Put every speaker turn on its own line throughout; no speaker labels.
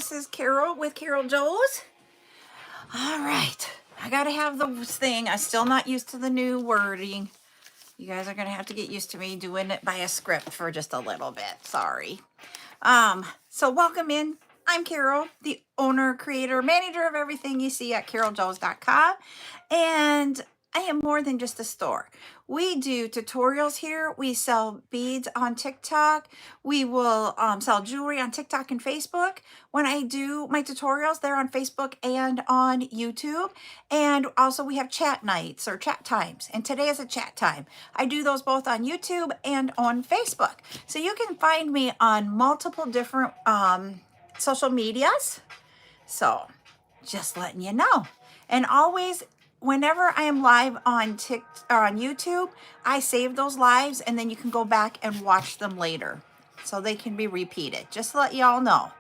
this is Carol with CarolJo's. All right, I gotta have the thing. I'm still not used to the new wording. You guys are gonna have to get used to me doing it by a script for just a little bit. Sorry. So welcome in. I'm Carol, the owner, creator, manager of everything you see at CarolJo's.com. And I am more than just a store. We do tutorials here. We sell beads on TikTok. We will sell jewelry on TikTok and Facebook. When I do my tutorials, they're on Facebook and on YouTube. And also we have chat nights or chat times. And today is a chat time. I do those both on YouTube and on Facebook. So you can find me on multiple different social medias. So just letting you know. And always, whenever I am live on TikTok or on YouTube, I save those lives and then you can go back and watch them later so they can be repeated. Just to let y'all know.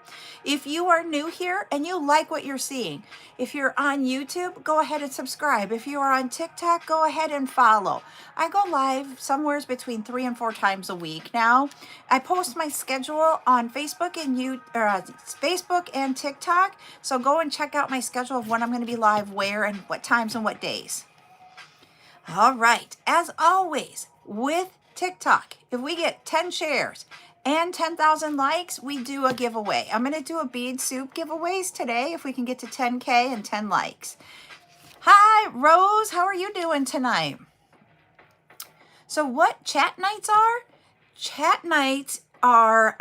If you are new here and you like what you're seeing, if you're on YouTube, go ahead and subscribe. If you are on TikTok, go ahead and follow. I go live somewhere between 3 and 4 times a week now. I post my schedule on Facebook and TikTok, so go and check out my schedule of when I'm going to be live, where, and what times and what days. All right, as always, with TikTok, if we get 10 shares and 10,000 likes, we do a giveaway. I'm going to do a bead soup giveaways today if we can get to 10K and 10 likes. Hi, Rose. How are you doing tonight? So what chat nights are? Chat nights are,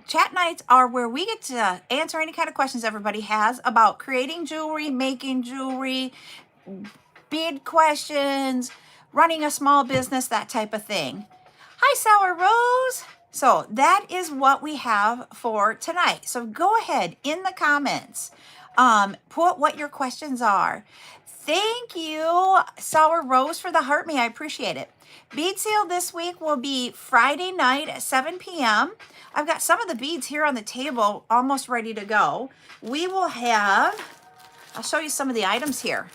chat nights are where we get to answer any kind of questions everybody has about creating jewelry, making jewelry, bead questions, running a small business, that type of thing. Hi, Sour Rose. So that is what we have for tonight. So go ahead in the comments, put what your questions are. Thank you, Sour Rose, for the heart me. I appreciate it. Bead sale this week will be Friday night at 7 p.m. I've got some of the beads here on the table almost ready to go. We will have, I'll show you some of the items here.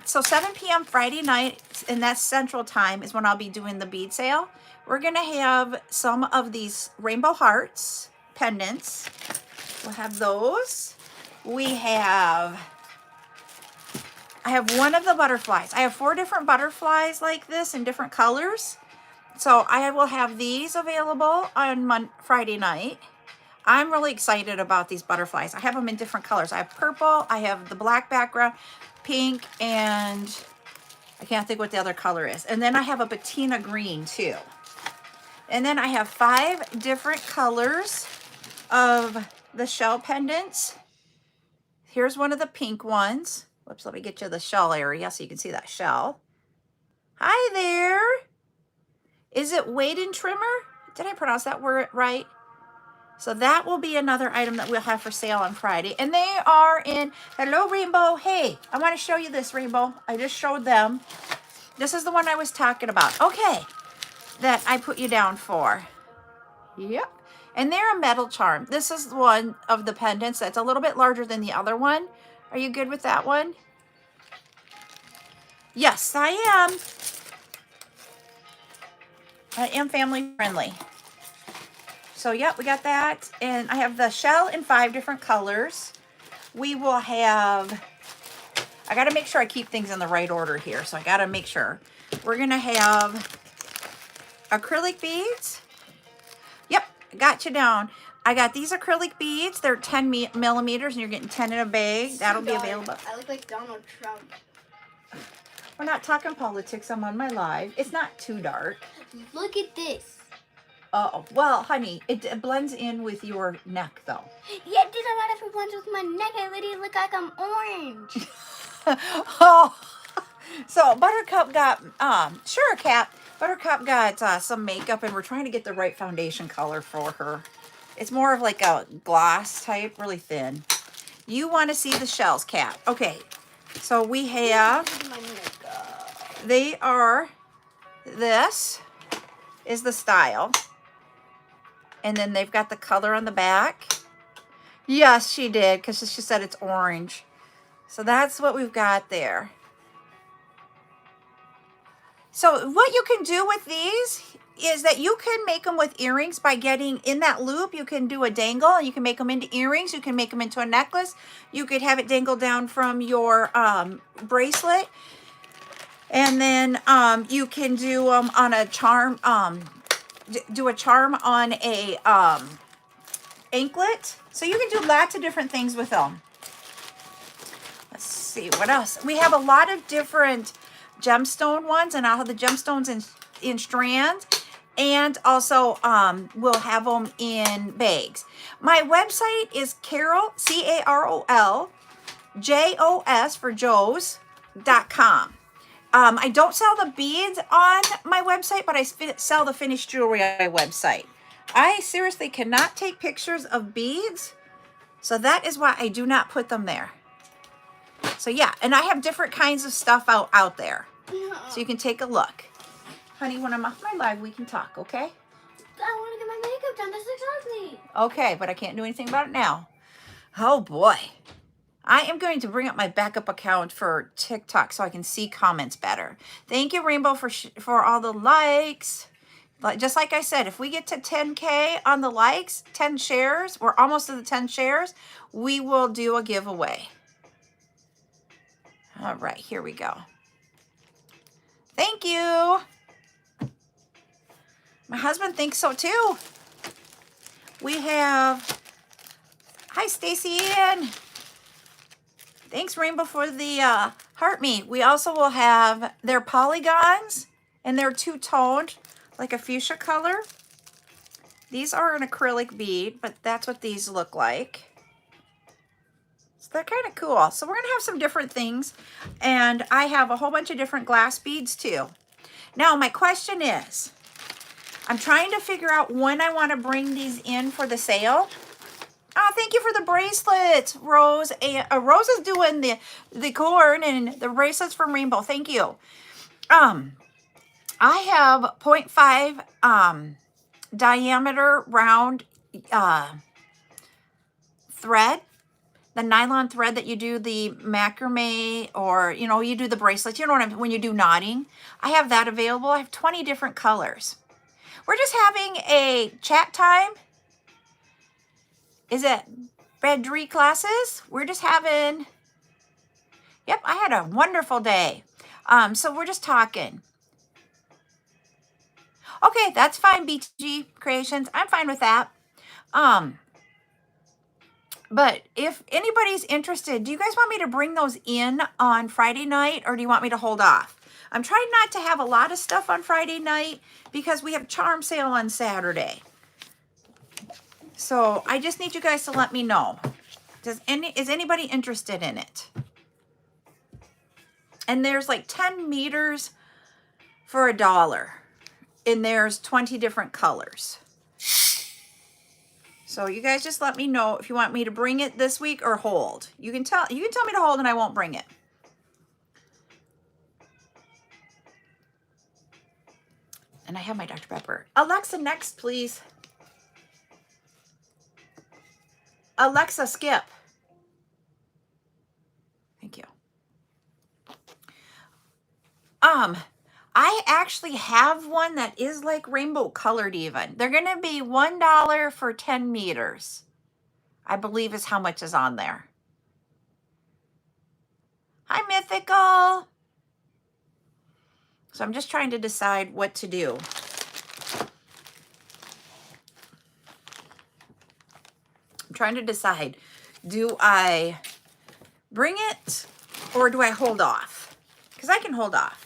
So 7 p.m. Friday night, and that's Central Time, is when I'll be doing the bead sale. We're going to have some of these rainbow hearts pendants. We'll have those. I have one of the butterflies. I have 4 different butterflies like this in different colors. So I will have these available on Friday night. I'm really excited about these butterflies. I have them in different colors. I have purple, I have the black background, pink, and I can't think what the other color is. And then I have a patina green too. And then I have 5 different colors of the shell pendants. Here's one of the pink ones. Whoops, let me get you the shell area so you can see that shell. Hi there. Is it Weight and Trimmer? Did I pronounce that word right? So that will be another item that we'll have for sale on Friday. And they are in, hello, Rainbow. Hey, I want to show you this, Rainbow. I just showed them. This is the one I was talking about. Okay, that I put you down for. Yep. And they're a metal charm. This is one of the pendants that's a little bit larger than the other one. Are you good with that one? Yes, I am. I am family friendly. So, yep, we got that. And I have the shell in 5 different colors. We will have, I got to make sure I keep things in the right order here. So I got to make sure. We're going to have acrylic beads. Yep, I got you down. I got these acrylic beads. They're 10 millimeters and you're getting 10 in a bag. That'll be available.
I look like Donald Trump.
We're not talking politics. I'm on my live. It's not too dark.
Look at this.
Oh, well, honey, it blends in with your neck, though.
Yeah, dude, I'm not everyone's with my neck. I literally look like I'm orange.
Oh, so Buttercup got, sure, Cat. Buttercup got some makeup, and we're trying to get the right foundation color for her. It's more of like a gloss type, really thin. You want to see the shells, Cat. Okay, so we have, they are, this is the style. And then they've got the color on the back. Yes, she did, because she said it's orange. So that's what we've got there. So what you can do with these is that you can make them with earrings by getting in that loop. You can do a dangle. You can make them into earrings. You can make them into a necklace. You could have it dangle down from your bracelet. And then you can do them on a charm, do a charm on a anklet. So you can do lots of different things with them. Let's see, what else? We have a lot of different gemstone ones, and I'll have the gemstones in strands. And also, we'll have them in bags. My website is Carol, CarolJo's for Jo's.com. I don't sell the beads on my website, but I sell the finished jewelry on my website. I seriously cannot take pictures of beads, so that is why I do not put them there. So yeah, and I have different kinds of stuff out there, so you can take a look. Honey, when I'm off my live, we can talk, okay?
I want to get my makeup done. That's exactly.
Okay, but I can't do anything about it now. Oh boy. I am going to bring up my backup account for TikTok so I can see comments better. Thank you, Rainbow, for all the likes. But just like I said, if we get to 10K on the likes, 10 shares, we're almost to the 10 shares, we will do a giveaway. All right, here we go. Thank you. My husband thinks so too. We have, hi Stacy Ann. Thanks Rainbow for the heart meat. We also will have their polygons, and they're two-toned, like a fuchsia color. These are an acrylic bead, but that's what these look like. So they're kind of cool. So we're gonna have some different things, and I have a whole bunch of different glass beads too. Now my question is, I'm trying to figure out when I want to bring these in for the sale. Oh, thank you for the bracelets, Rose. Rose is doing the corn and the bracelets from Rainbow. Thank you. I have 0.5 diameter round thread, the nylon thread that you do the macrame, or you do the bracelets. You know what I mean, when you do knotting. I have that available. I have 20 different colors. We're just having a chat time. Is it Bedree classes? We're just having, yep, I had a wonderful day. So we're just talking. Okay, that's fine, BTG Creations. I'm fine with that. But if anybody's interested, do you guys want me to bring those in on Friday night, or do you want me to hold off? I'm trying not to have a lot of stuff on Friday night because we have charm sale on Saturday. So I just need you guys to let me know. Is anybody interested in it? And there's like 10 meters for $1. And there's 20 different colors. So you guys just let me know if you want me to bring it this week or hold. You can tell me to hold and I won't bring it. And I have my Dr. Pepper. Alexa, next, please. Alexa, skip. Thank you. I actually have one that is like rainbow colored even. They're going to be $1 for 10 meters. I believe is how much is on there. Hi, Mythical. So I'm just trying to decide what to do. I'm trying to decide, do I bring it or do I hold off? Because I can hold off.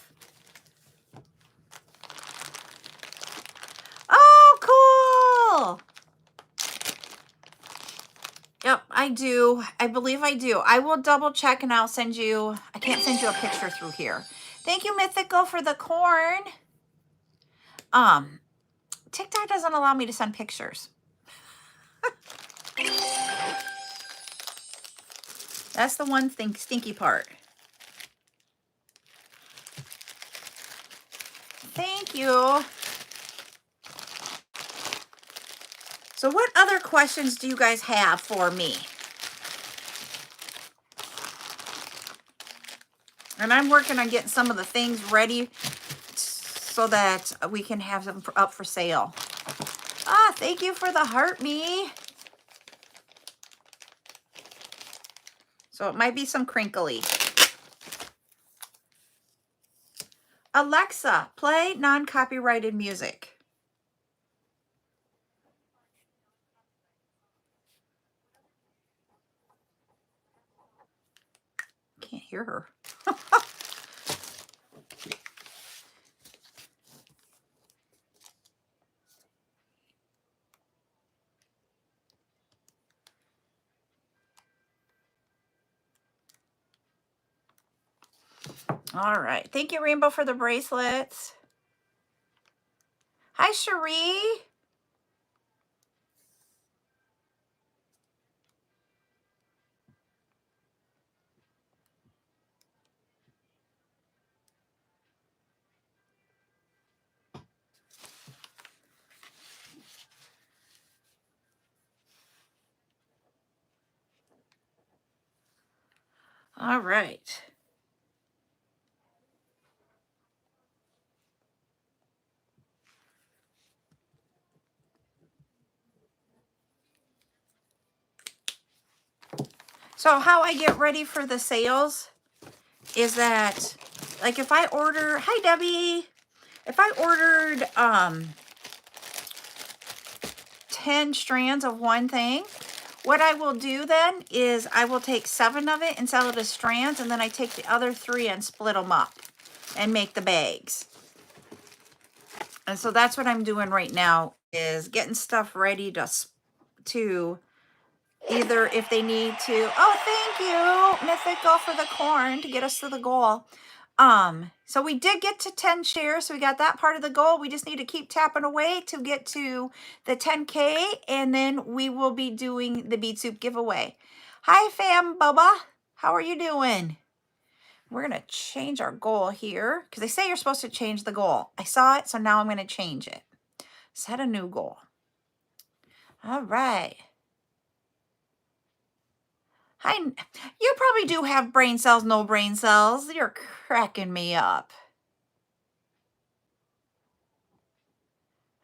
Oh, cool. Yep, I do. I believe I do. I will double check and I'll send you, I can't send you a picture through here. Thank you, Mythical, for the corn. TikTok doesn't allow me to send pictures. That's the one thing, stinky part. Thank you. So what other questions do you guys have for me? And I'm working on getting some of the things ready so so that we can have them up for sale. Ah, thank you for the heart, me. So it might be some crinkly. Alexa, play non-copyrighted music. Can't hear her. All right. Thank you, Rainbow, for the bracelets. Hi, Cherie. All right. So how I get ready for the sales is that, like, if I order, hi Debbie, if I ordered 10 strands of one thing, what I will do then is I will take 7 of it and sell it as strands, and then I take the other 3 and split them up and make the bags. And so that's what I'm doing right now, is getting stuff ready to either, if they need to, oh, thank you, Mythical, for the corn to get us to the goal. So we did get to 10 shares, so we got that part of the goal. We just need to keep tapping away to get to the 10K, and then we will be doing the bead soup giveaway. Hi, fam, Bubba. How are you doing? We're going to change our goal here, because they say you're supposed to change the goal. I saw it, so now I'm going to change it. Set a new goal. All right. Hi, you probably do have brain cells, no brain cells. You're cracking me up.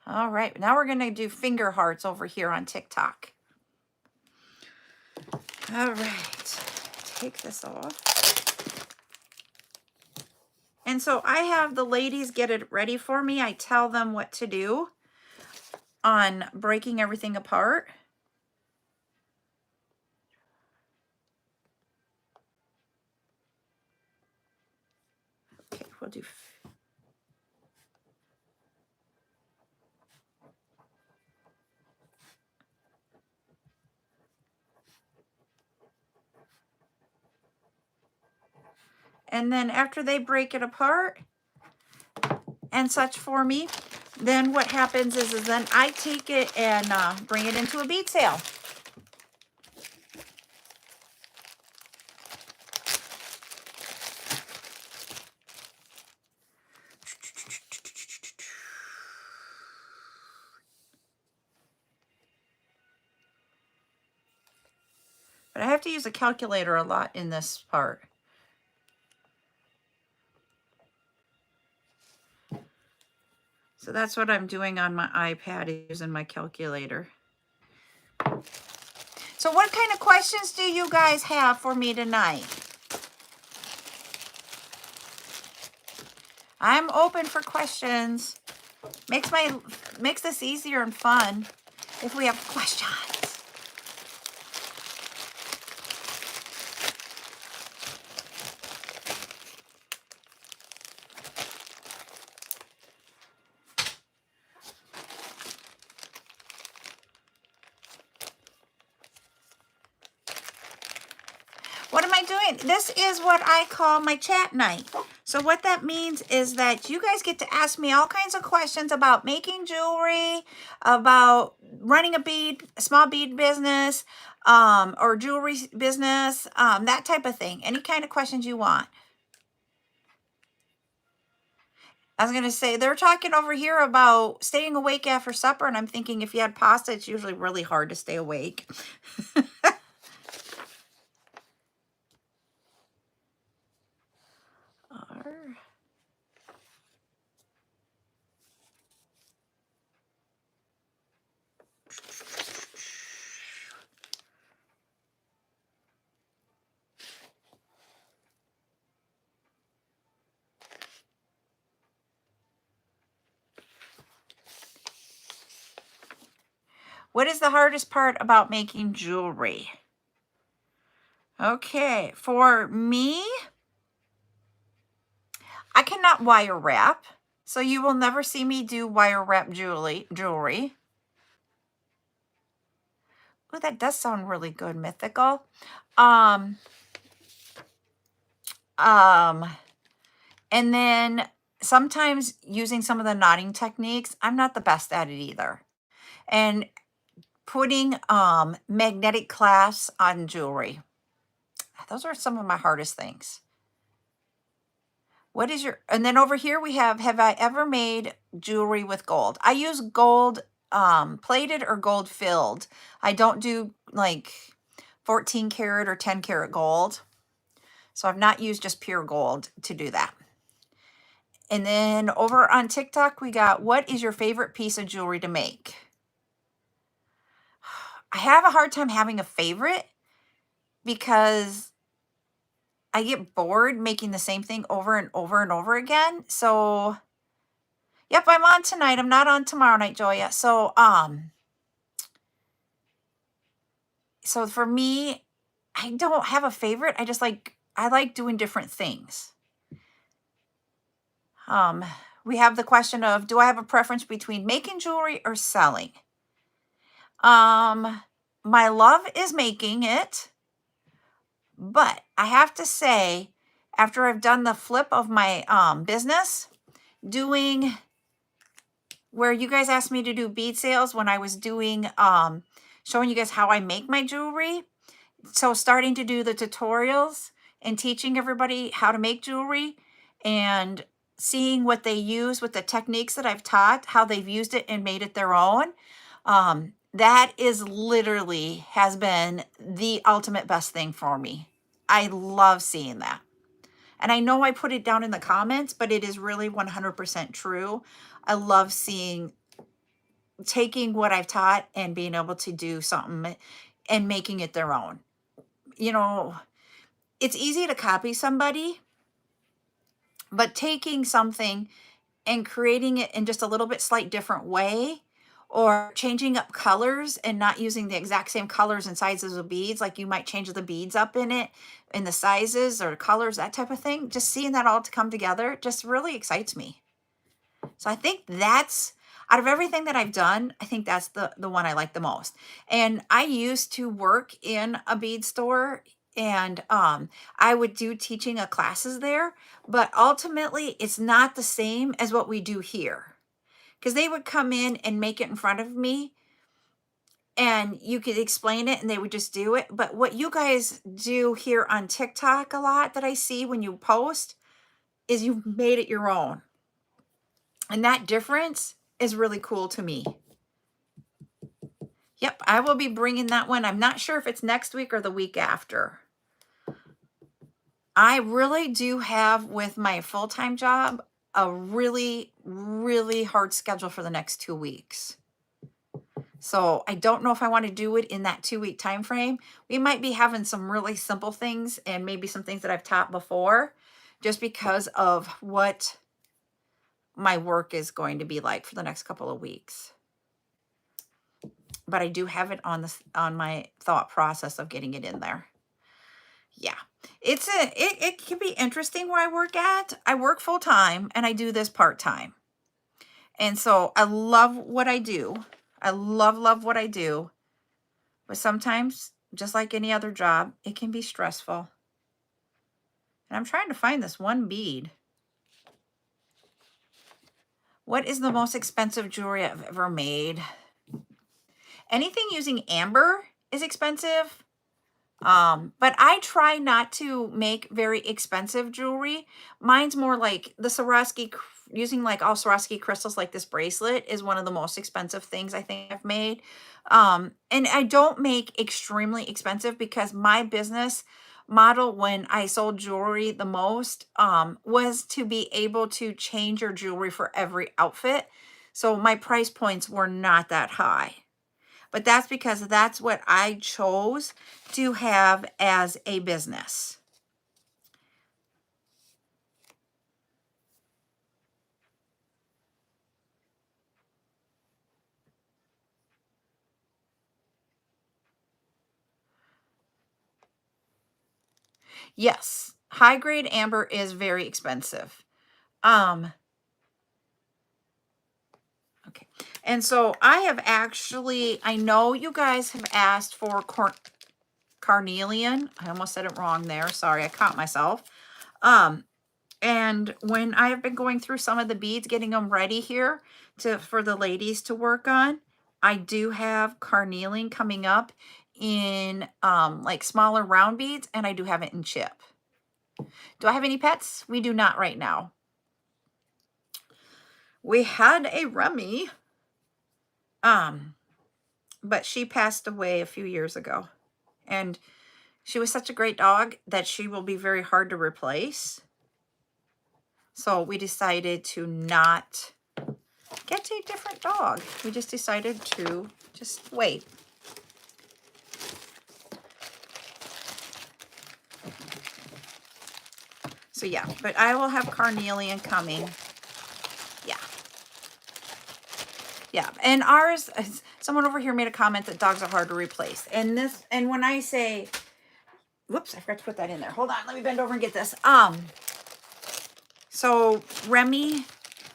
All right, now we're going to do finger hearts over here on TikTok. All right, take this off. And so I have the ladies get it ready for me. I tell them what to do on breaking everything apart. Okay, we'll do. And then after they break it apart and such for me, then what happens is then I take it and bring it into a bead sale. But I have to use a calculator a lot in this part. So that's what I'm doing on my iPad, using my calculator. So what kind of questions do you guys have for me tonight? I'm open for questions. Makes this easier and fun if we have questions. What am I doing? This is what I call my chat night. So what that means is that you guys get to ask me all kinds of questions about making jewelry, about running a small bead business, or jewelry business, that type of thing. Any kind of questions you want. I was going to say, they're talking over here about staying awake after supper, and I'm thinking if you had pasta, it's usually really hard to stay awake. What is the hardest part about making jewelry? Okay, for me, I cannot wire wrap. So you will never see me do wire wrap jewelry. Oh, that does sound really good, Mythical. Um, um, and then sometimes using some of the knotting techniques, I'm not the best at it either. And putting magnetic clasps on jewelry. Those are some of my hardest things. What is your, and then over here we have I ever made jewelry with gold? I use gold plated or gold filled. I don't do like 14 karat or 10 karat gold. So I've not used just pure gold to do that. And then over on TikTok, we got, what is your favorite piece of jewelry to make? I have a hard time having a favorite because I get bored making the same thing over and over and over again. So, yep, I'm on tonight. I'm not on tomorrow night, Joya. So for me, I don't have a favorite. I like doing different things. We have the question of, do I have a preference between making jewelry or selling? My love is making it, but I have to say, after I've done the flip of my business, doing where you guys asked me to do bead sales when I was doing showing you guys how I make my jewelry. So starting to do the tutorials and teaching everybody how to make jewelry and seeing what they use with the techniques that I've taught, how they've used it and made it their own. That is literally has been the ultimate best thing for me. I love seeing that. And I know I put it down in the comments, but it is really 100% true. I love taking what I've taught and being able to do something and making it their own. You know, it's easy to copy somebody, but taking something and creating it in just a little bit slight different way, or changing up colors and not using the exact same colors and sizes of beads, like you might change the beads up in it, in the sizes or colors, that type of thing. Just seeing that all to come together just really excites me. So I think that's, out of everything that I've done, I think that's the one I like the most. And I used to work in a bead store, and I would do teaching of classes there, but ultimately it's not the same as what we do here. Because they would come in and make it in front of me, and you could explain it and they would just do it. But what you guys do here on TikTok a lot that I see when you post is you've made it your own. And that difference is really cool to me. Yep, I will be bringing that one. I'm not sure if it's next week or the week after. I really do have, with my full-time job, a really, really hard schedule for the next 2 weeks. So I don't know if I want to do it in that 2-week time frame. We might be having some really simple things and maybe some things that I've taught before, just because of what my work is going to be like for the next couple of weeks. But I do have it on my thought process of getting it in there. Yeah, it can be interesting where I work at. I work full time and I do this part time. And so I love what I do. I love what I do. But sometimes, just like any other job, it can be stressful. And I'm trying to find this one bead. What is the most expensive jewelry I've ever made? Anything using amber is expensive. But I try not to make very expensive jewelry. Mine's more like the Swarovski, using like all Swarovski crystals, like this bracelet is one of the most expensive things I think I've made. And I don't make extremely expensive because my business model when I sold jewelry the most was to be able to change your jewelry for every outfit. So my price points were not that high. But that's because that's what I chose to have as a business. Yes, high grade amber is very expensive. Okay. And so I have actually, I know you guys have asked for carnelian. I almost said it wrong there. Sorry, I caught myself. And when I have been going through some of the beads, getting them ready here for the ladies to work on, I do have carnelian coming up in like smaller round beads, and I do have it in chip. Do I have any pets? We do not right now. We had a Remy, but she passed away a few years ago. And she was such a great dog that she will be very hard to replace. So we decided to not get a different dog. We just decided to just wait. So yeah, but I will have carnelian coming. Yeah. Yeah, and ours, someone over here made a comment that dogs are hard to replace. And when I say, whoops, I forgot to put that in there. Hold on, let me bend over and get this. So Remy,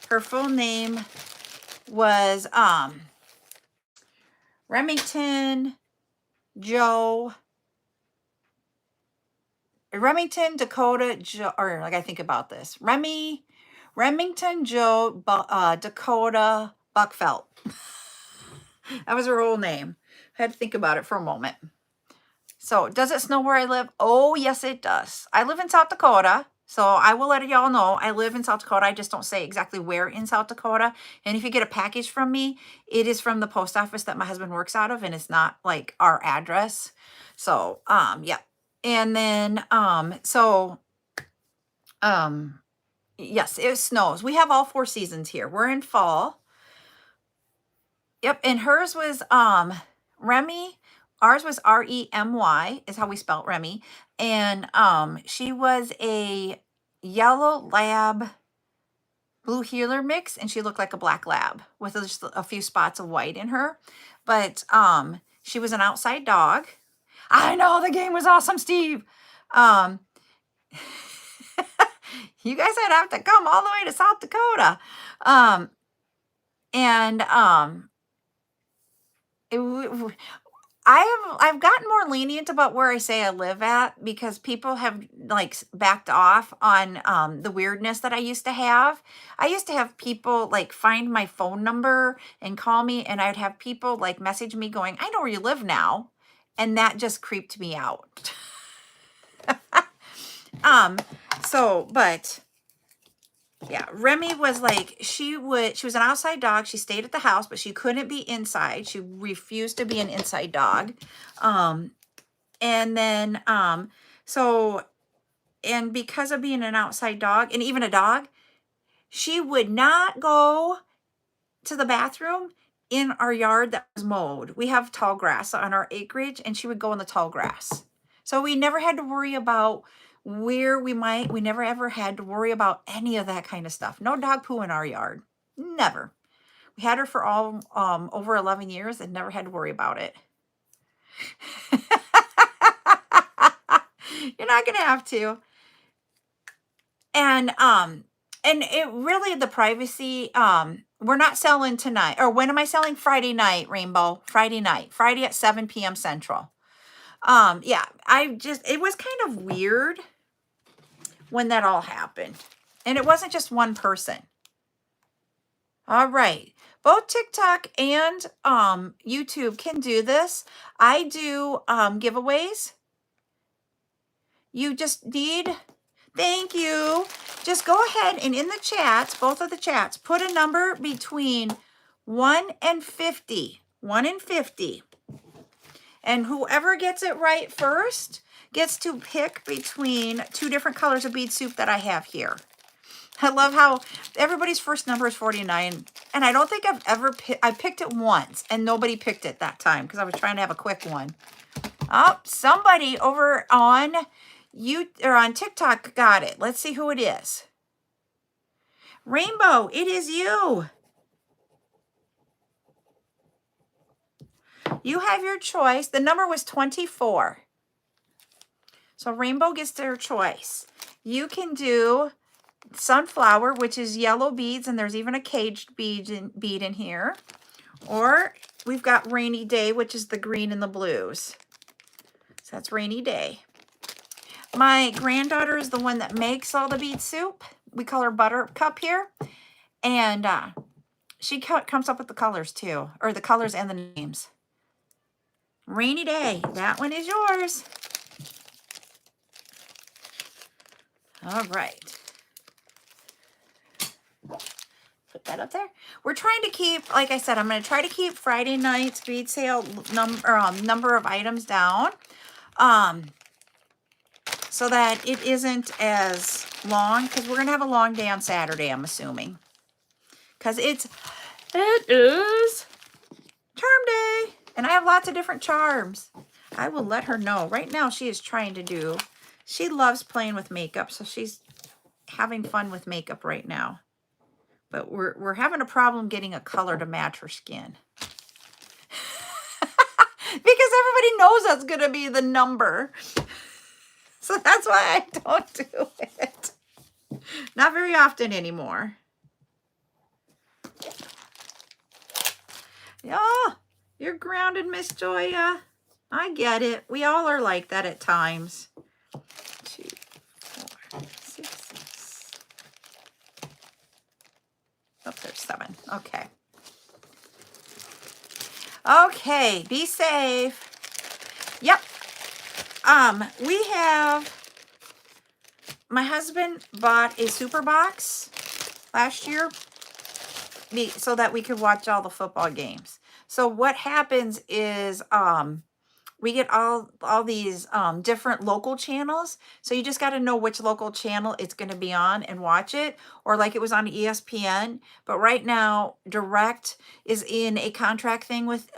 her full name was Remington Dakota Joe, or like I think about this. Remington Joe Dakota Buckfelt. That was her whole name. I had to think about it for a moment. So, does it snow where I live? Oh, yes, it does. I live in South Dakota, so I will let y'all know I live in South Dakota. I just don't say exactly where in South Dakota. And if you get a package from me, it is from the post office that my husband works out of, and it's not like our address. So, yeah. And then, yes, it snows. We have all 4 seasons here. We're in fall. Yep, and hers was Remy. Ours was Remy, is how we spelt Remy. And she was a yellow lab blue heeler mix, and she looked like a black lab with just a few spots of white in her. But she was an outside dog. I know, the game was awesome, Steve. You guys would have to come all the way to South Dakota. I've gotten more lenient about where I say I live at, because people have like backed off on the weirdness that I used to have. I used to have people like find my phone number and call me, and I'd have people like message me going, I know where you live now. And that just creeped me out. But yeah, Remy was like, she was an outside dog. She stayed at the house, but she couldn't be inside. She refused to be an inside dog. And then, and because of being an outside dog, and even a dog, she would not go to the bathroom in our yard that was mowed. We have tall grass on our acreage, and she would go in the tall grass. So we never had to worry about where we never ever had to worry about any of that kind of stuff. No dog poo in our yard. Never. We had her for all over 11 years and never had to worry about it. You're not gonna have to. And it really, the privacy, we're not selling tonight. Or when am I selling? Friday night, Rainbow. Friday night. Friday at 7 p.m. Central. Yeah, it was kind of weird when that all happened. And it wasn't just one person. All right. Both TikTok and YouTube can do this. I do giveaways. You just need, thank you. Just go ahead and in the chats, both of the chats, put a number between 1 and 50. 1 and 50. And whoever gets it right first gets to pick between 2 different colors of bead soup that I have here. I love how everybody's first number is 49. And I don't think I've ever I picked it once and nobody picked it that time because I was trying to have a quick one. Oh, somebody over on on TikTok got it. Let's see who it is. Rainbow, it is you. You have your choice. The number was 24. So rainbow gets their choice. You can do sunflower, which is yellow beads, and there's even a caged bead in here. Or we've got rainy day, which is the green and the blues. So that's rainy day. My granddaughter is the one that makes all the bead soup. We call her Buttercup here. And she comes up with the colors too, or the colors and the names. Rainy day, that one is yours. All right. Put that up there. We're trying to keep, like I said, I'm going to try to keep Friday night's bead sale number of items down, so that it isn't as long, because we're going to have a long day on Saturday, I'm assuming. Because it is charm day, and I have lots of different charms. I will let her know. Right now, she is trying to do, she loves playing with makeup, so she's having fun with makeup right now. But we're having a problem getting a color to match her skin. Because everybody knows that's going to be the number. So that's why I don't do it. Not very often anymore. Yeah, you're grounded, Miss Joya. I get it. We all are like that at times. 2, 4, 6, 6. Oh, there's 7. Okay. Okay, be safe. Yep. We have, my husband bought a super box last year so that we could watch all the football games. So what happens is we get all these different local channels. So you just got to know which local channel it's going to be on and watch it. Or like it was on ESPN. But right now, Direct is in a contract thing with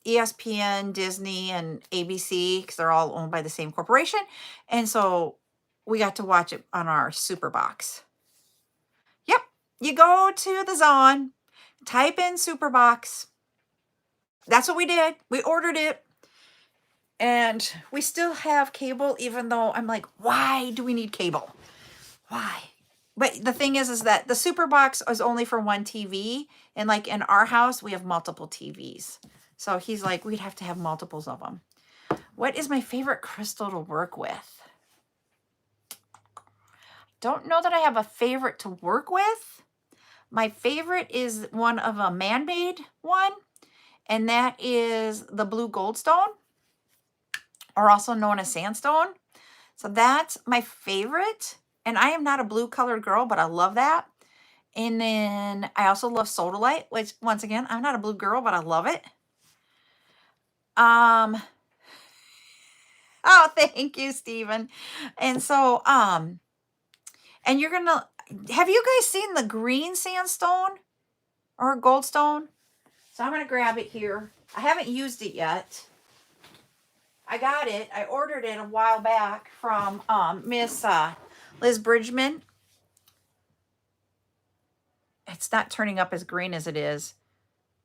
ESPN, Disney, and ABC, because they're all owned by the same corporation. And so we got to watch it on our super box. Yep. You go to the Zon, type in super box. That's what we did. We ordered it. And we still have cable, even though I'm like, why do we need cable? Why? But the thing is that the super box is only for one TV. And like in our house, we have multiple TVs. So he's like, we'd have to have multiples of them. What is my favorite crystal to work with? Don't know that I have a favorite to work with. My favorite is one of a man-made one. And that is the blue goldstone, or also known as sandstone. So that's my favorite. And I am not a blue colored girl, but I love that. And then I also love sodalite, which once again, I'm not a blue girl, but I love it. Oh, thank you, Stephen. And so, and you're gonna, have you guys seen the green sandstone or goldstone? So I'm gonna grab it here. I haven't used it yet. I got it. I ordered it a while back from Miss Liz Bridgman. It's not turning up as green as it is.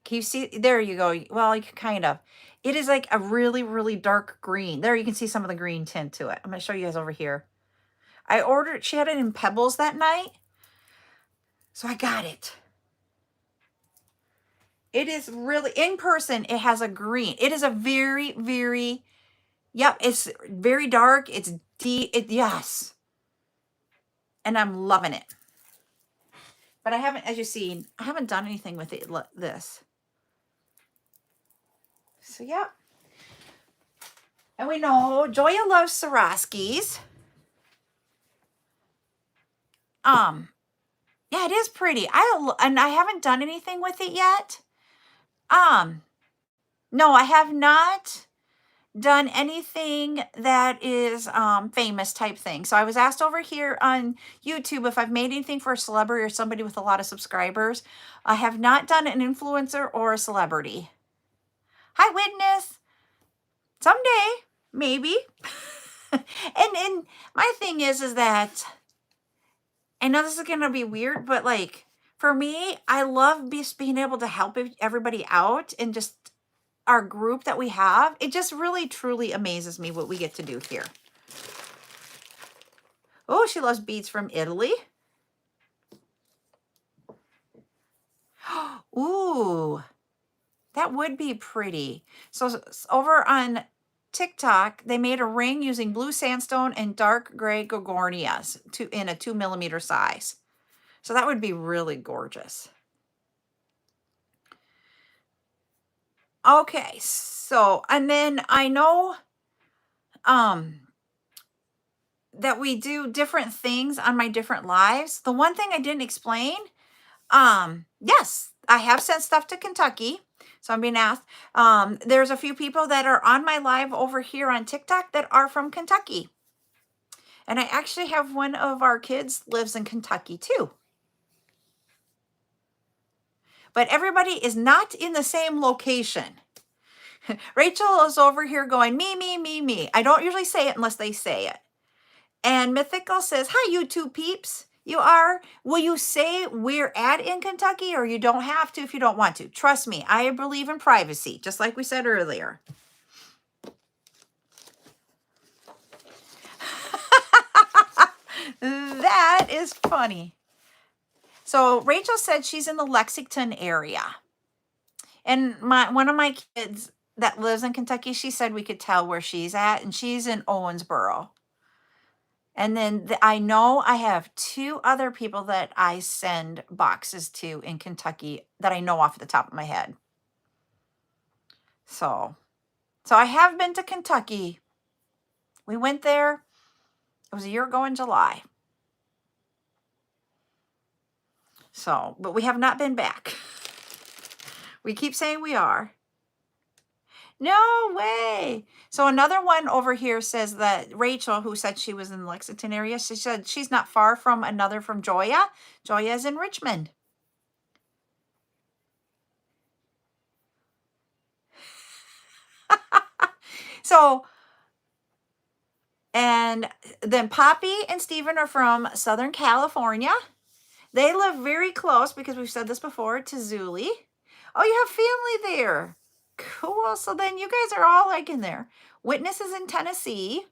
Can you see? There you go. Well, you can kind of. It is like a really, really dark green. There you can see some of the green tint to it. I'm going to show you guys over here. I ordered, she had it in Pebbles that night. So I got it. It is really, in person, it has a green. It is a very, very, yep, it's very dark. It's deep. Yes. And I'm loving it. But I haven't, as you see, I haven't done anything with it, this. So, yeah. And we know Joya loves Swarovskis. Yeah, it is pretty. And I haven't done anything with it yet. No, I have not done anything that is famous type thing. So I was asked over here on YouTube if I've made anything for a celebrity or somebody with a lot of subscribers. I have not done an influencer or a celebrity. Hi, Witness. Someday, maybe. and my thing is that I know this is going to be weird, but like for me, I love just being able to help everybody out and just our group that we have. It just really, truly amazes me what we get to do here. Oh, she loves beads from Italy. Ooh, that would be pretty. So over on TikTok, they made a ring using blue sandstone and dark gray gorgonias in a 2mm size. So that would be really gorgeous. Okay, so, and then I know that we do different things on my different lives. The one thing I didn't explain, yes, I have sent stuff to Kentucky. So I'm being asked. There's a few people that are on my live over here on TikTok that are from Kentucky. And I actually have one of our kids lives in Kentucky too. But everybody is not in the same location. Rachel is over here going, me, me, me, me. I don't usually say it unless they say it. And Mythical says, hi, YouTube peeps. You are. Will you say we're at in Kentucky, or you don't have to if you don't want to? Trust me, I believe in privacy, just like we said earlier. That is funny. So Rachel said she's in the Lexington area. And one of my kids that lives in Kentucky, she said we could tell where she's at, and she's in Owensboro. And then I know I have 2 other people that I send boxes to in Kentucky that I know off the top of my head. So I have been to Kentucky. We went there. It was a year ago in July. So, but we have not been back. We keep saying we are. No way. So another one over here says that Rachel, who said she was in the Lexington area, she said she's not far from another from Joya. Joya is in Richmond. So, and then Poppy and Steven are from Southern California. They live very close, because we've said this before, to Zuli. Oh, you have family there. Cool. So then you guys are all like in there. Witness is in Tennessee.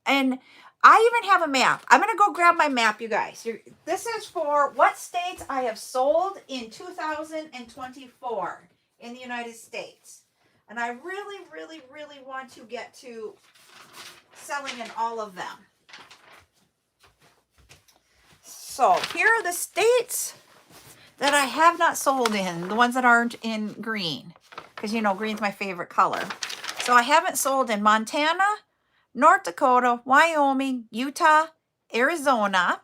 And I even have a map. I'm going to go grab my map, you guys. This is for what states I have sold in 2024 in the United States. And I really, really, really want to get to selling in all of them. So here are the states that I have not sold in, the ones that aren't in green, because you know green's my favorite color. So I haven't sold in Montana, North Dakota, Wyoming, Utah, Arizona,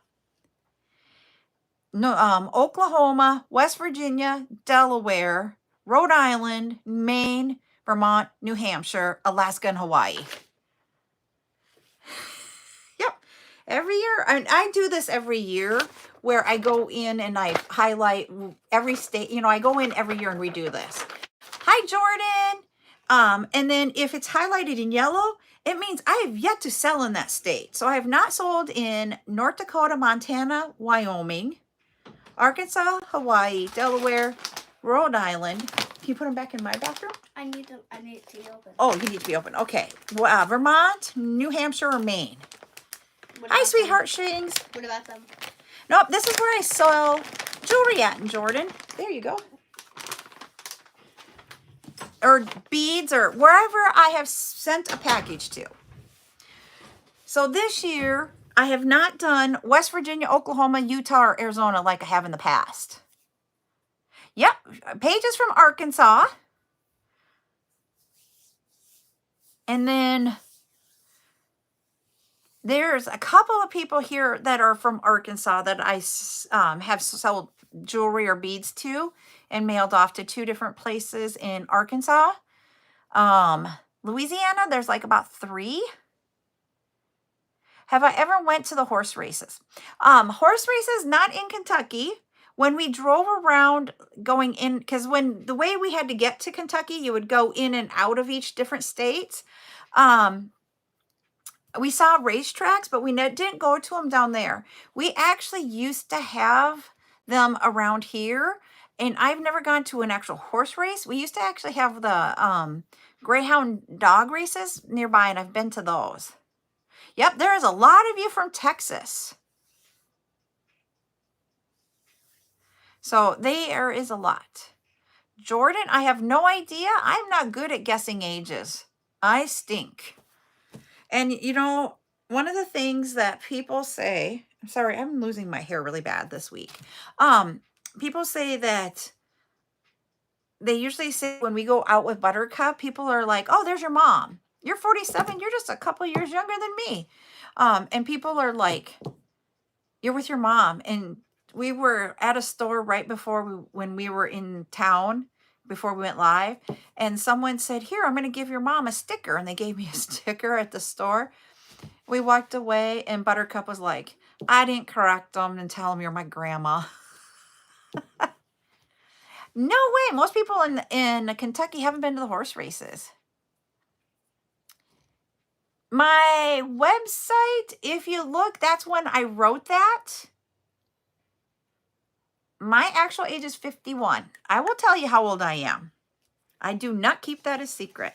Oklahoma, West Virginia, Delaware, Rhode Island, Maine, Vermont, New Hampshire, Alaska, and Hawaii. Yep. Every year, I do this every year, where I go in and I highlight every state. You know, I go in every year and redo this. Hi, Jordan. And then if it's highlighted in yellow, it means I have yet to sell in that state. So I have not sold in North Dakota, Montana, Wyoming, Arkansas, Hawaii, Delaware, Rhode Island. Can you put them back in my bathroom?
I need it to be open.
Oh, you need to be open. Okay. Vermont, New Hampshire, or Maine. Hi, sweetheart strings.
What about them?
Nope, this is where I sell jewelry at in Jordan. There you go. Or beads, or wherever I have sent a package to. So this year, I have not done West Virginia, Oklahoma, Utah, or Arizona like I have in the past. Yep, pages from Arkansas. And then there's a couple of people here that are from Arkansas that I have sold jewelry or beads to and mailed off to 2 different places in Arkansas. Louisiana, there's like about 3. Have I ever went to the horse races? Horse races, not in Kentucky. When we drove around going in, because when the way we had to get to Kentucky, you would go in and out of each different state. We saw racetracks, but we didn't go to them down there. We actually used to have them around here, and I've never gone to an actual horse race. We used to actually have the Greyhound dog races nearby, and I've been to those. Yep, there is a lot of you from Texas. So there is a lot. Jordan, I have no idea. I'm not good at guessing ages. I stink. And you know, one of the things that people say, I'm sorry, I'm losing my hair really bad this week. People say that they usually say when we go out with Buttercup, people are like, oh, there's your mom. You're 47. You're just a couple years younger than me. And people are like, you're with your mom. And we were at a store right before when we were in town, before we went live. And someone said, here, I'm going to give your mom a sticker. And they gave me a sticker at the store. We walked away and Buttercup was like, I didn't correct them and tell them you're my grandma. No way. Most people in Kentucky haven't been to the horse races. My website, if you look, that's when I wrote that. My actual age is 51. I will tell you how old I am. I do not keep that a secret.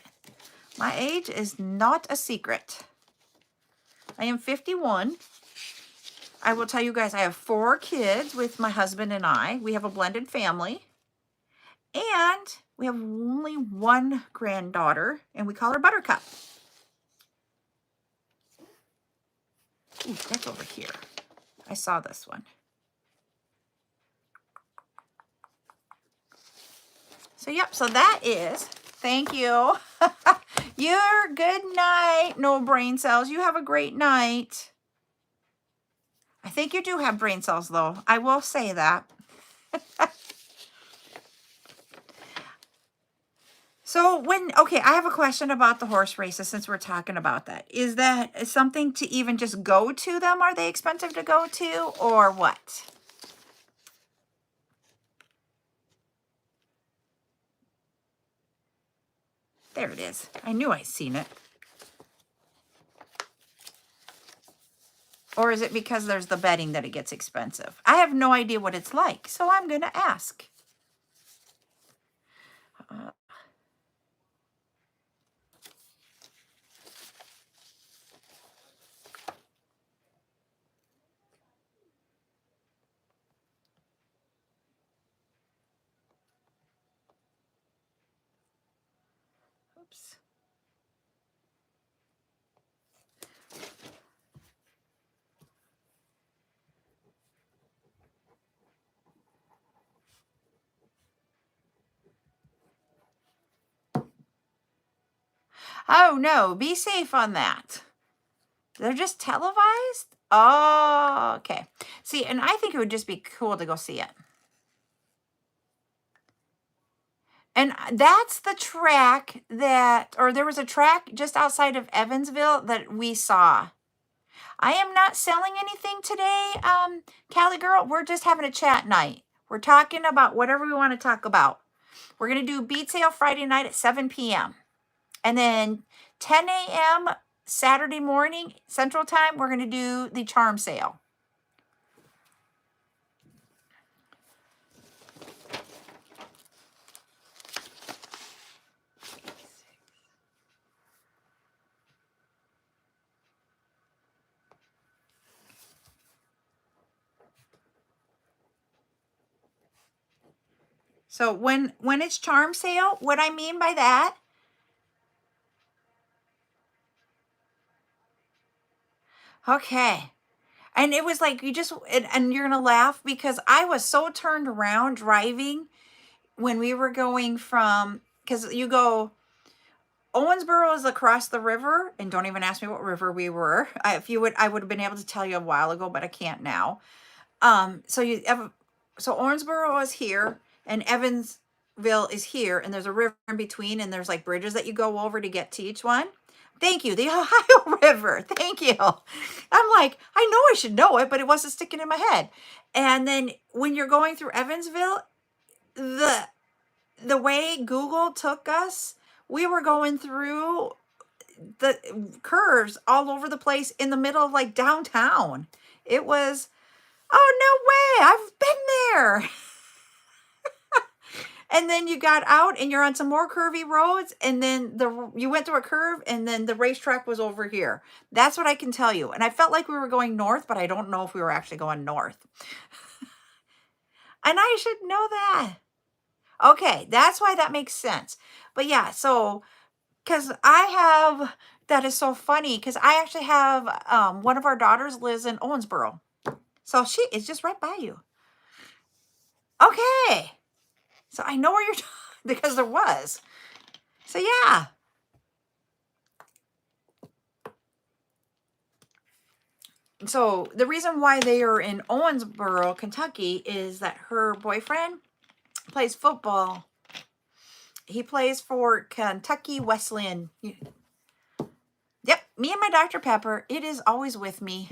My age is not a secret. I am 51. I will tell you guys, I have 4 kids with my husband and I. We have a blended family. And we have only 1 granddaughter, and we call her Buttercup. Ooh, that's over here. I saw this one. So, yep, so that is, thank you. Your good night. No brain cells. You have a great night. I think you do have brain cells, though. I will say that. So okay, I have a question about the horse races since we're talking about that. Is that something to even just go to them? Are they expensive to go to or what? There it is. I knew I'd seen it. Or is it because there's the betting that it gets expensive? I have no idea what it's like, so I'm going to ask. Oops. Oh, no. Be safe on that. They're just televised? Oh, okay. See, and I think it would just be cool to go see it. And that's the track or there was a track just outside of Evansville that we saw. I am not selling anything today, Callie girl. We're just having a chat night. We're talking about whatever we want to talk about. We're going to do beat sale Friday night at 7 p.m. And then 10 a.m. Saturday morning, Central Time, we're going to do the charm sale. So when it's charm sale, what I mean by that, okay. And it was like, and you're going to laugh because I was so turned around driving when we were going from, because you go, Owensboro is across the river, and don't even ask me what river we were. I would have been able to tell you a while ago, but I can't now. So Owensboro is here, and Evansville is here, and there's a river in between, and there's like bridges that you go over to get to each one. Thank you, the Ohio River. Thank you. I'm like, I know I should know it, but it wasn't sticking in my head. And then when you're going through Evansville, the way Google took us, we were going through the curves all over the place in the middle of like downtown. It was, oh, no way. I've been there. And then you got out and you're on some more curvy roads, and then you went through a curve, and then the racetrack was over here. That's what I can tell you. And I felt like we were going north, but I don't know if we were actually going north. And I should know that. Okay, that's why that makes sense. But yeah, so because that is so funny, because I actually have one of our daughters lives in Owensboro. So she is just right by you. Okay. So I know where you're because there was. So yeah. So the reason why they are in Owensboro, Kentucky is that her boyfriend plays football. He plays for Kentucky Wesleyan. Yep, me and my Dr. Pepper, it is always with me.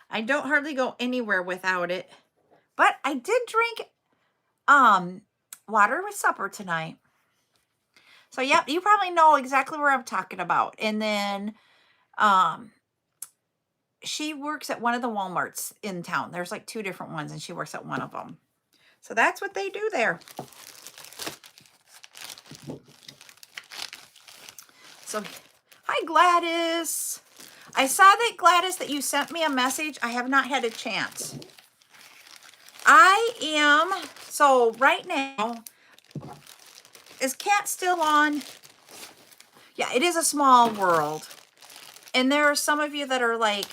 I don't hardly go anywhere without it. But I did drink water with supper tonight. So yep, you probably know exactly where I'm talking about. And then she works at one of the Walmarts in town. There's like 2 different ones, and she works at one of them. So that's what they do there. So, hi Gladys. I saw that, Gladys, that you sent me a message. I have not had a chance. So right now, is Kat still on? Yeah, it is a small world. And there are some of you that are like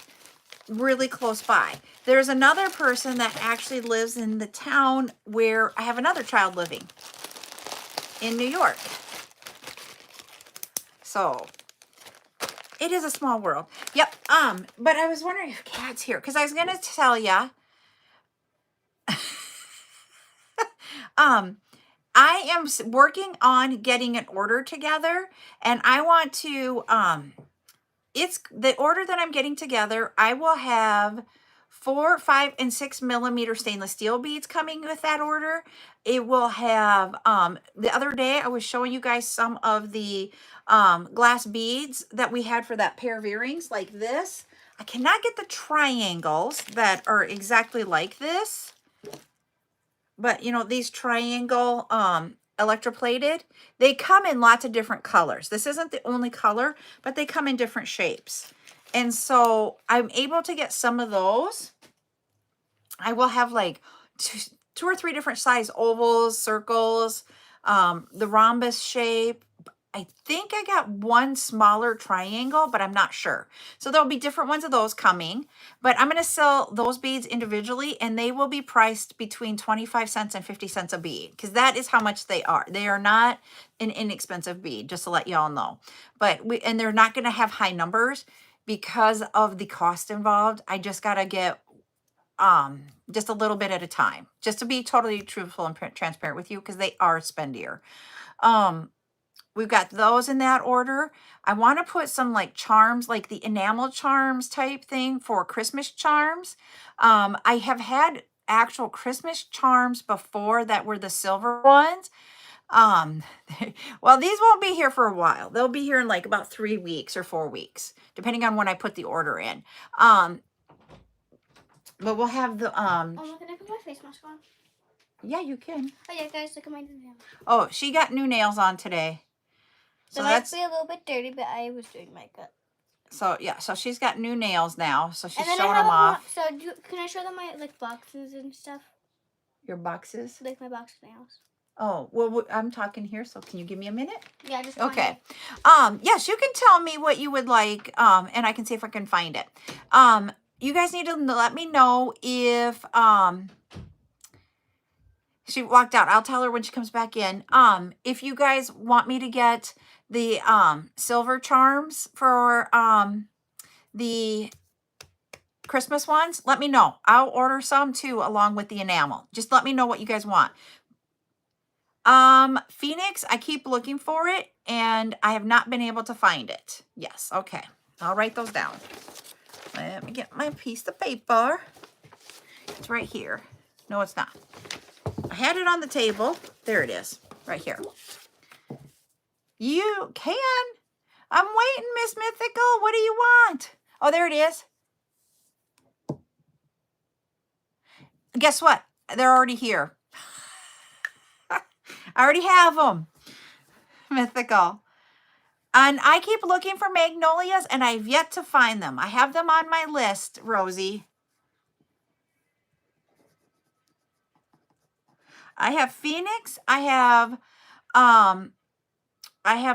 really close by. There's another person that actually lives in the town where I have another child living in New York. So it is a small world. Yep. But I was wondering if Kat's here, because I was gonna tell ya. I am working on getting an order together, and I want to it's the order that I'm getting together. I will have 4, 5, and 6 millimeter stainless steel beads coming with that order. It will have, the other day I was showing you guys some of the glass beads that we had for that pair of earrings like this. I cannot get the triangles that are exactly like this. But you know, these triangle electroplated, they come in lots of different colors. This isn't the only color, but they come in different shapes. And so I'm able to get some of those. I will have like 2 or 3 different size ovals, circles, the rhombus shape. I think I got 1 smaller triangle, but I'm not sure. So there'll be different ones of those coming, but I'm going to sell those beads individually, and they will be priced between 25 cents and 50 cents a bead, because that is how much they are. They are not an inexpensive bead, just to let y'all know. But and they're not going to have high numbers because of the cost involved. I just got to get just a little bit at a time, just to be totally truthful and transparent with you, because they are spendier. We've got those in that order. I want to put some like charms, like the enamel charms type thing for Christmas charms. I have had actual Christmas charms before that were the silver ones. Well, these won't be here for a while. They'll be here in like about 3 weeks or 4 weeks, depending on when I put the order in. But we'll have the
Oh, look, can I put my face mask on?
Yeah, you can.
Oh yeah, guys, look at my new nails.
Oh, she got new nails on today.
So they might be a little bit dirty, but I was doing makeup.
So yeah, so she's got new nails now. So she's
showing
them off.
So can I show them my like boxes and stuff?
Your boxes?
Like my box nails.
Oh, well, I'm talking here, so can you give me a minute?
Yeah, just
okay. Yes, you can tell me what you would like, and I can see if I can find it. You guys need to let me know if she walked out. I'll tell her when she comes back in. If you guys want me to get the silver charms for the Christmas ones, let me know. I'll order some too along with the enamel. Just let me know what you guys want. Phoenix, I keep looking for it and I have not been able to find it. Yes, okay. I'll write those down. Let me get my piece of paper. It's right here. No, it's not. I had it on the table. There it is, right here. You can. I'm waiting, Miss Mythical. What do you want? Oh, there it is. Guess what? they're already here. I already have them. Mythical. And I keep looking for magnolias, and I've yet to find them. I have them on my list, Rosie. I have Phoenix. I have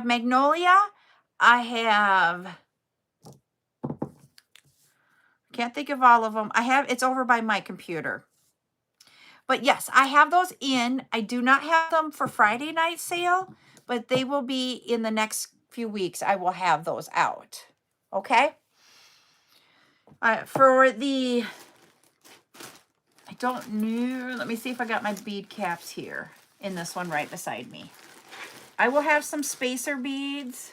Magnolia. I have, can't think of all of them. It's over by my computer. But yes, I have those in. I do not have them for Friday night sale, but they will be in the next few weeks. I will have those out. Okay? For the, I don't know. Let me see if I got my bead caps here in this one right beside me. I will have some spacer beads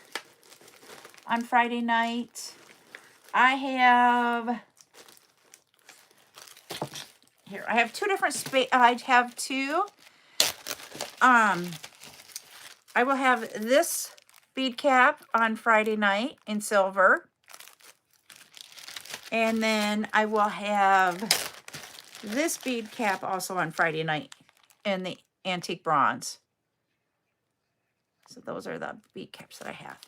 on Friday night. I have two different I have two. I will have this bead cap on Friday night in silver. And then I will have this bead cap also on Friday night in the antique bronze. So those are the bead caps that I have.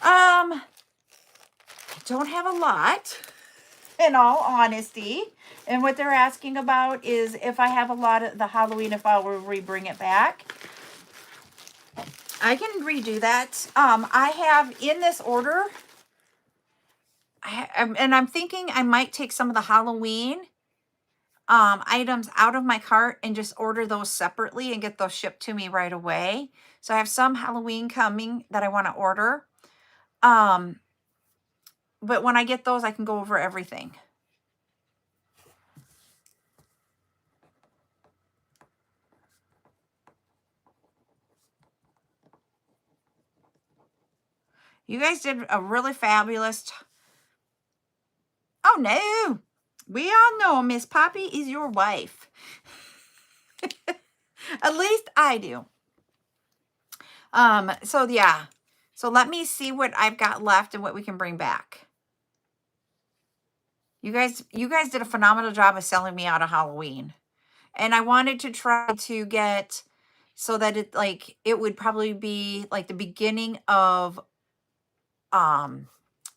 I don't have a lot, in all honesty. And what they're asking about is if I have a lot of the Halloween, if I will re-bring it back. I can redo that. I have in this order, and I'm thinking I might take some of the Halloween items out of my cart and just order those separately and get those shipped to me right away. So I have some Halloween coming that I want to order. But when I get those, I can go over everything. You guys did a really fabulous. Oh no, we all know Miss Poppy is your wife. At least I do. So yeah. So let me see what I've got left and what we can bring back. You guys did a phenomenal job of selling me out of Halloween. And I wanted to try to get so that it would probably be like the beginning of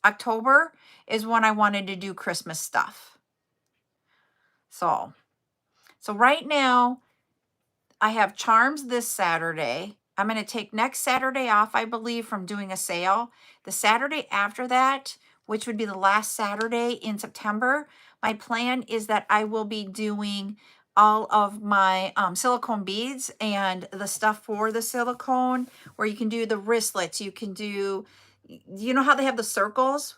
October is when I wanted to do Christmas stuff. So right now I have charms this Saturday. I'm going to take next Saturday off, I believe, from doing a sale. The Saturday after that, which would be the last Saturday in September, my plan is that I will be doing all of my silicone beads and the stuff for the silicone, where you can do the wristlets. You can do, you know how they have the circles?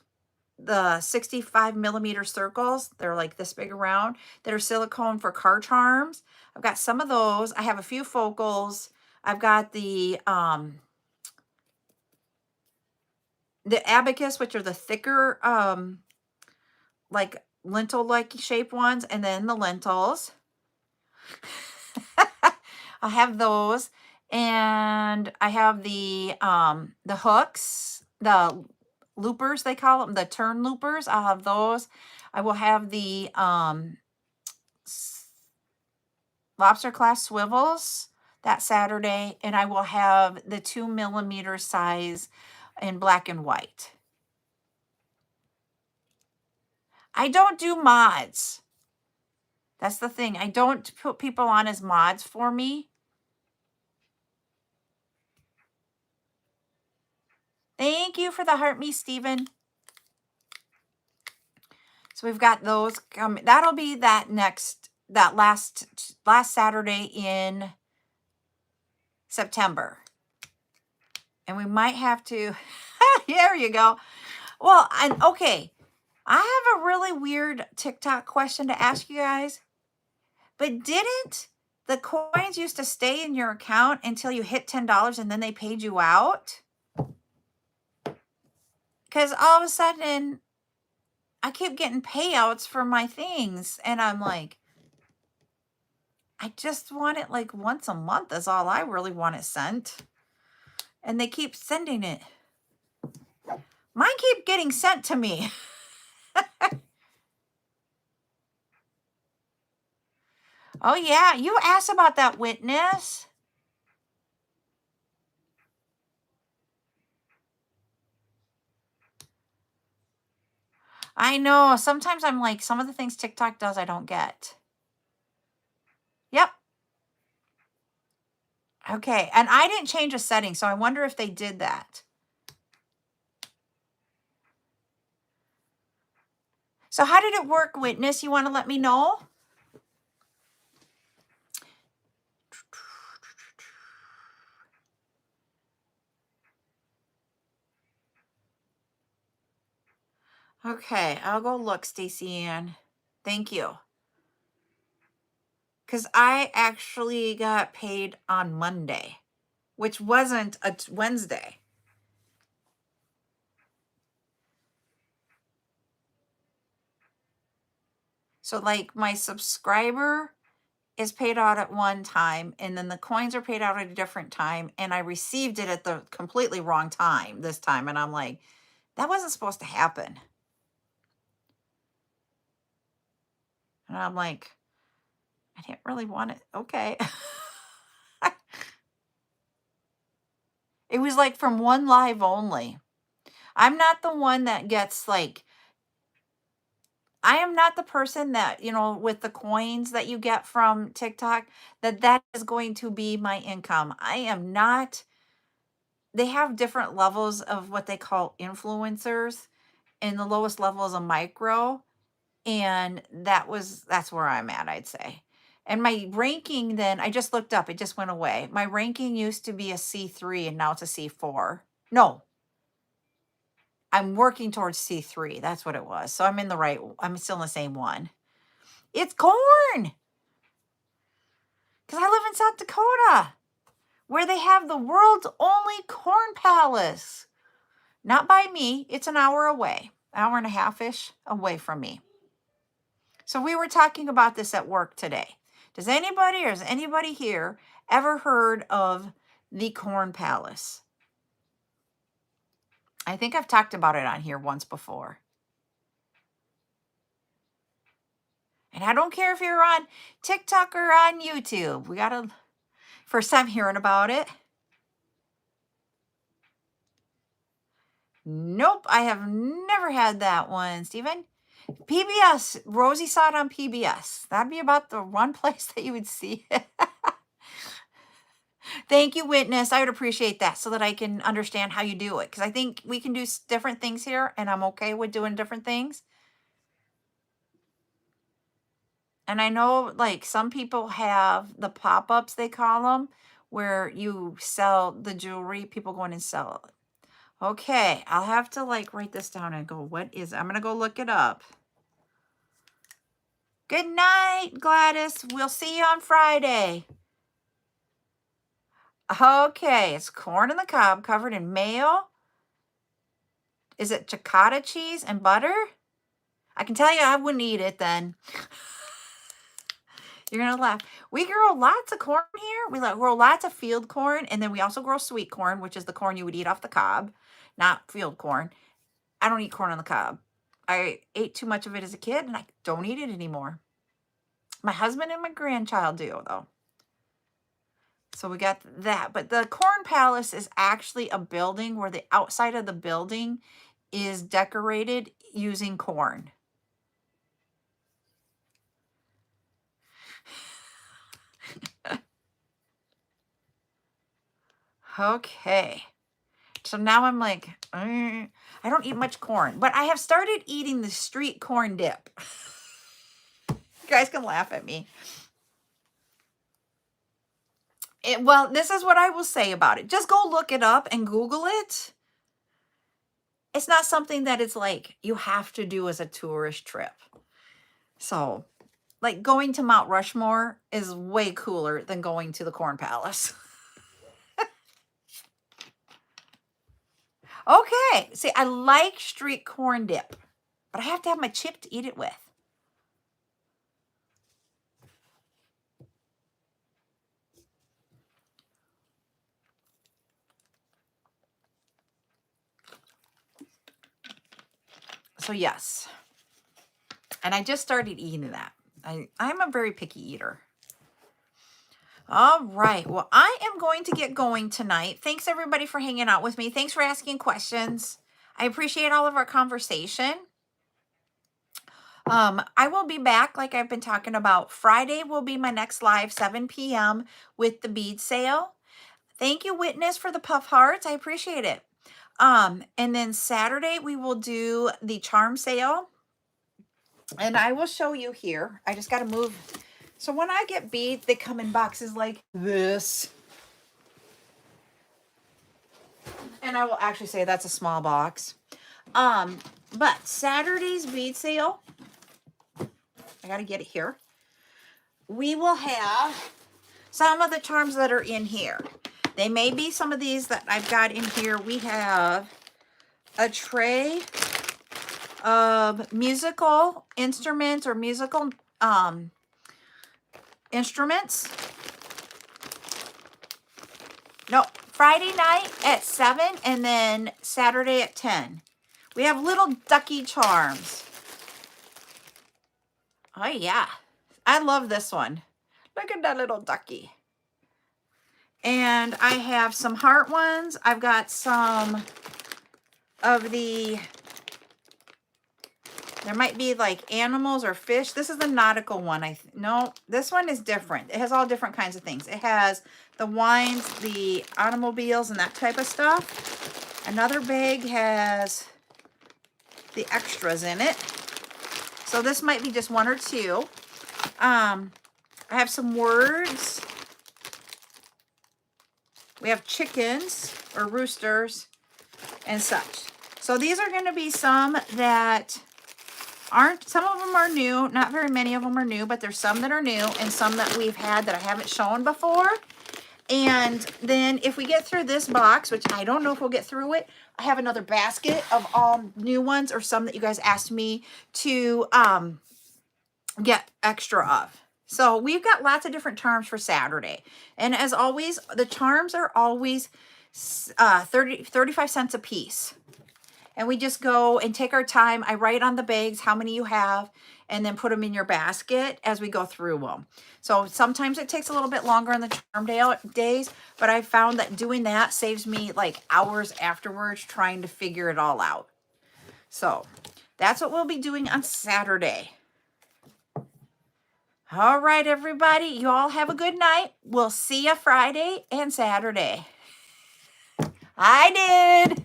The 65 millimeter circles, they're like this big around, that are silicone for car charms. I've got some of those. I have a few focals. I've got the abacus, which are the thicker like lentil like shape ones, and then the lentils. I have those, and I have the hooks, the loopers, they call them, the turn loopers. I'll have those. I will have the lobster class swivels that Saturday, and I will have the 2 millimeter size in black and white. I don't do mods. That's the thing. I don't put people on as mods for me. Thank you for the heart me, Stephen. So we've got those coming. That'll be that last Saturday in September. And we might have to, there you go. Well, okay. I have a really weird TikTok question to ask you guys. But didn't the coins used to stay in your account until you hit $10 and then they paid you out? Because all of a sudden, I keep getting payouts for my things. And I'm like, I just want it like once a month is all I really want it sent. And they keep sending it. Mine keep getting sent to me. Oh, yeah. You asked about that, Witness. I know. Sometimes I'm like, some of the things TikTok does, I don't get. Yep. Okay. And I didn't change a setting, so I wonder if they did that. So how did it work, Witness? You want to let me know? Okay, I'll go look, Stacey Ann. Thank you. Because I actually got paid on Monday, which wasn't a Wednesday. So like my subscriber is paid out at one time, and then the coins are paid out at a different time, and I received it at the completely wrong time this time, and I'm like, that wasn't supposed to happen. And I'm like, I didn't really want it. Okay. It was like from one live only. I'm not the one that gets like, I am not the person that, you know, with the coins that you get from TikTok, that is going to be my income. I am not. They have different levels of what they call influencers, and the lowest level is a micro, and that's where I'm at, I'd say. And my ranking then, I just looked up, it just went away. My ranking used to be a C3 and now it's a C4. No, I'm working towards C3. That's what it was. So I'm still in the same one. It's corn. Because I live in South Dakota, where they have the world's only corn palace. Not by me. It's an hour away, hour and a half-ish away from me. So we were talking about this at work today. Does anybody or has anybody here ever heard of the Corn Palace? I think I've talked about it on here once before. And I don't care if you're on TikTok or on YouTube. We got to first time hearing about it. Nope, I have never had that one, Stephen. PBS, Rosie saw it on PBS. That'd be about the one place that you would see it. Thank you, Witness. I would appreciate that so that I can understand how you do it. Because I think we can do different things here, and I'm okay with doing different things. And I know, like, some people have the pop-ups, they call them, where you sell the jewelry. People go in and sell it. Okay, I'll have to, like, write this down and go, what is it? I'm going to go look it up. Good night, Gladys. We'll see you on Friday. Okay, it's corn on the cob covered in mayo. Is it cicotta cheese and butter? I can tell you I wouldn't eat it then. You're going to laugh. We grow lots of corn here. We grow lots of field corn, and then we also grow sweet corn, which is the corn you would eat off the cob, not field corn. I don't eat corn on the cob. I ate too much of it as a kid, and I don't eat it anymore. My husband and my grandchild do, though. So we got that. But the Corn Palace is actually a building where the outside of the building is decorated using corn. Okay. So now I'm like, I don't eat much corn, but I have started eating the street corn dip. You guys can laugh at me. Well, this is what I will say about it. Just go look it up and Google it. It's not something that it's like you have to do as a tourist trip. So, like going to Mount Rushmore is way cooler than going to the Corn Palace. Okay. See, I like street corn dip, but I have to have my chip to eat it with. So yes. And I just started eating that. I'm a very picky eater. All right. Well, I am going to get going tonight. Thanks everybody for hanging out with me. Thanks for asking questions. I appreciate all of our conversation. I will be back like I've been talking about. Friday will be my next live, 7 p.m. with the bead sale. Thank you, Witness, for the puff hearts. I appreciate it. And then Saturday we will do the charm sale. And I will show you here. I just got to move. So when I get beads, they come in boxes like this. And I will actually say that's a small box. But Saturday's bead sale, I got to get it here. We will have some of the charms that are in here. They may be some of these that I've got in here. We have a tray of musical instruments or musical instruments. No, Friday night at 7 and then Saturday at 10. We have little ducky charms. Oh yeah, I love this one. Look at that little ducky. And I have some heart ones. I've got some of the, there might be like animals or fish. This is the nautical one. No, this one is different. It has all different kinds of things. It has the wines, the automobiles, and that type of stuff. Another bag has the extras in it. So this might be just one or two. I have some words. We have chickens or roosters and such. So these are going to be some that aren't, some of them are new. Not very many of them are new, but there's some that are new and some that we've had that I haven't shown before. And then if we get through this box, which I don't know if we'll get through it, I have another basket of all new ones or some that you guys asked me to get extra of. So we've got lots of different charms for Saturday. And as always, the charms are always 35 cents a piece. And we just go and take our time. I write on the bags how many you have and then put them in your basket as we go through them. So sometimes it takes a little bit longer on the charm days, but I found that doing that saves me like hours afterwards trying to figure it all out. So that's what we'll be doing on Saturday. All right, everybody. You all have a good night. We'll see you Friday and Saturday. I did.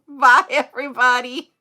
Bye, everybody.